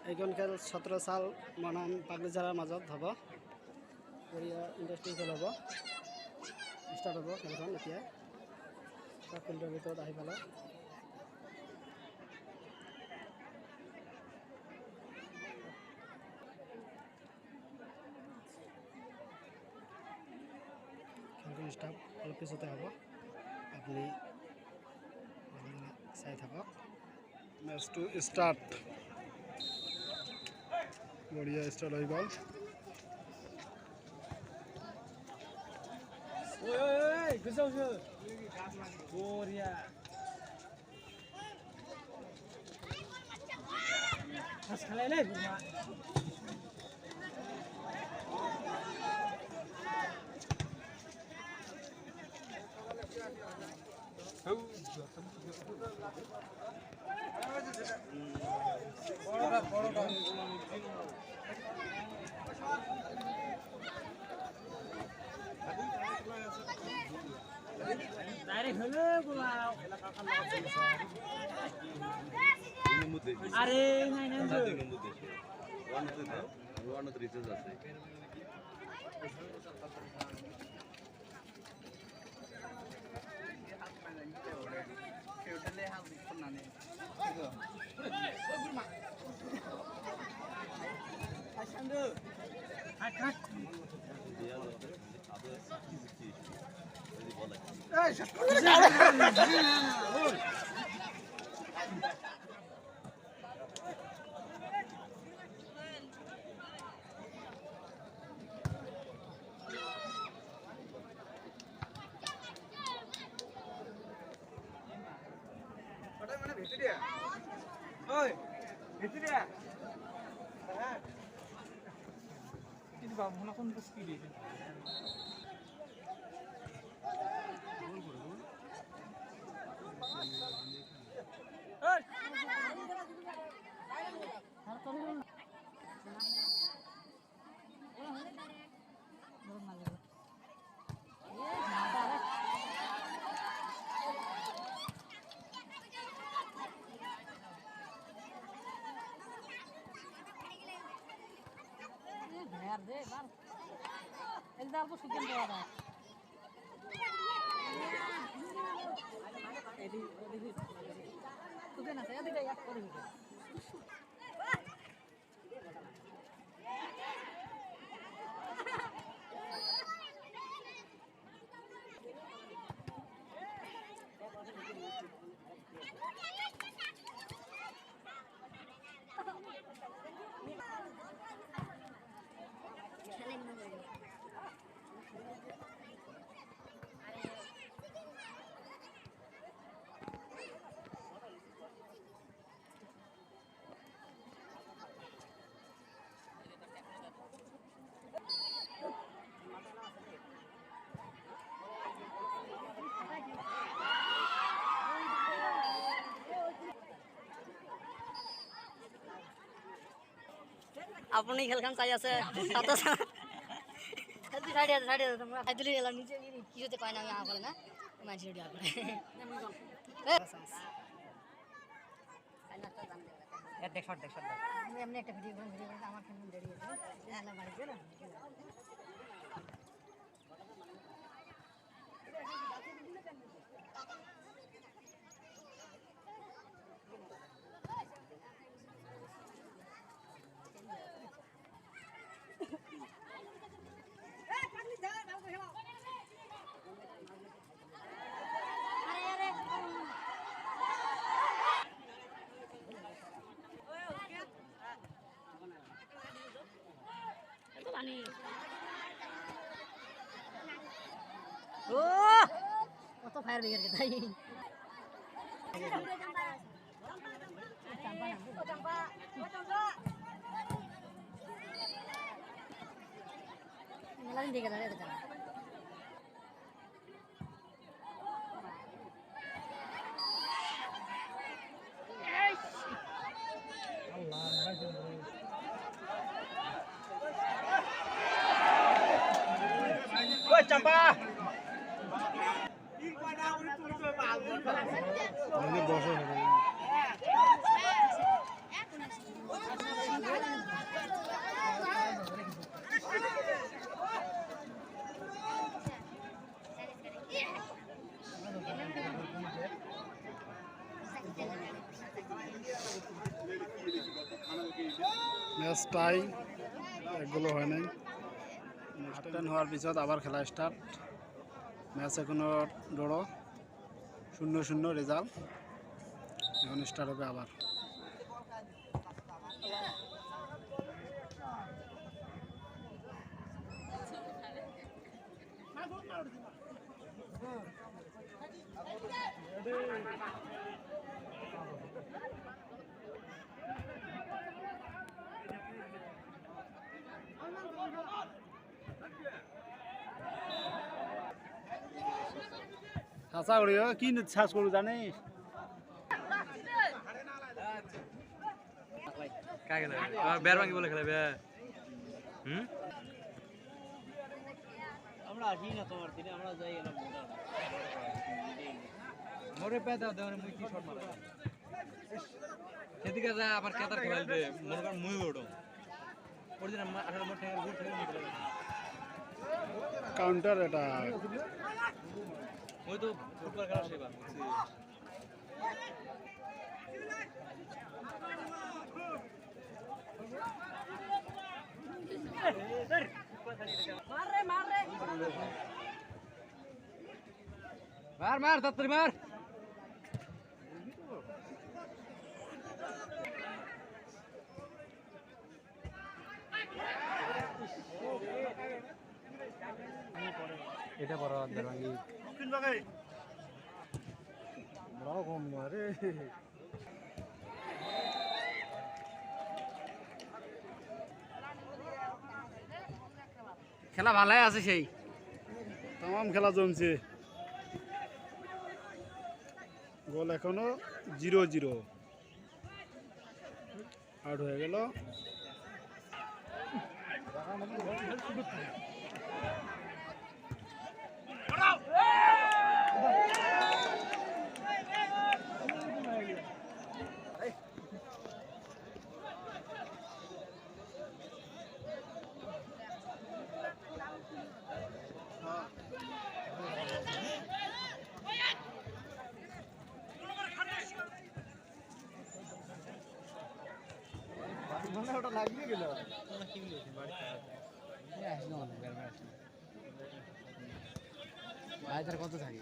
এইখন খেল 17 সাল মনাম পাগলিজাৰাৰ মাজত হ'ব। বঢ়িয়া ইণ্টাৰেষ্টিং খেল হ'ব। ষ্টাৰ্ট হ'ব খেলখন এতিয়া। ফিল্ডৰ ভিতৰত আহি পালে খেলখন ষ্টাৰ্ট অলপ পিছতে হ'ব। আপুনি চাই থাকক। মেচটো ষ্টাৰ্ট। বঢ়িয়া ষ্টাৰ্ট হৈ গ'ল। Gloria. Mas kalele guna. Direct hello gulao. Are nai nai jo. One of the reasons are Oi, itu dia. Ini bang, mana pun pasti dia. El darbo sugen doa. Edi sugen ase edi yak kori hobe. আপনি খেলখান চাই আছে কত healthy সাইডে তোমরা খাইদলি এলা নিচে কি হতে কয় না আমি আ বলে না মাঝে রেডি আ করে দেখ শট আমি এমনি একটা ভিডিও করে আমার ফোন রেডি আছে এলা বাড়িতে না Oh, kok fire biar kita ini. Nyalain dikit aja kita. Campa. Ini bosnya. Match tie, এগুলো হয় নাই। হাফ টাইম হওয়ার পিছত আবার খেলা স্টার্ট। ম্যাচ এখনো ড্র, 0-0 রেজাল্ট। এখন স্টার্ট হবে আবার। চাচা করিও কি চাষ করু জানিস? বের ভাঙি বলে খেলাবে। আমরা আসি না তোমার দিনে, আমরা যাই না মোরে পেদা দেওয়ার মুই কি শট মারা সেদিকে যা আবার কেদার খেলাইবে মনে কর মুই ওড়ো ওর দিন আসলে মোর ঠেঙ্গার গোল ঠেঙ্গার নিতে লাগে কাউন্টার এটা ওই তো ফুটবল খেলা সেবা বুঝছি মার মার তাড়াতাড়ি মার এটা বড় দরঙ্গি কিন বাগাই বড় কম মারে খেলা ভালোই আছে সেই তাম খেলা জমছে গোল এখনো 0-0 আউট হয়ে গেল ওটা লাগিয়ে গেল কত থাকে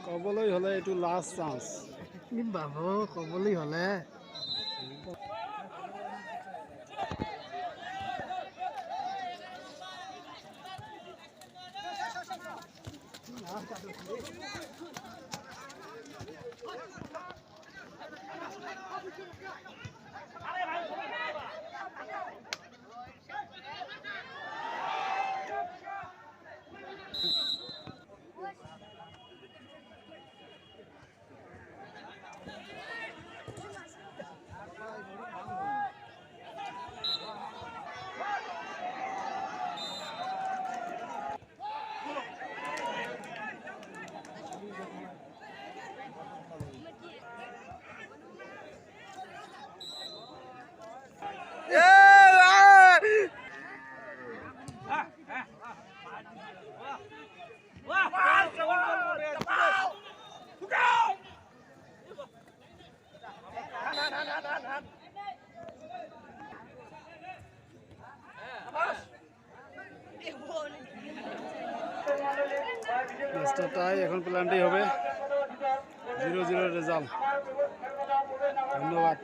কবলৈ হলে এইটো লাস্ট চান্স বাবু কবলি হলে ম্যাচটা টাই, এখন প্ল্যানটাই হবে 0-0 রেজাল্ট। ধন্যবাদ।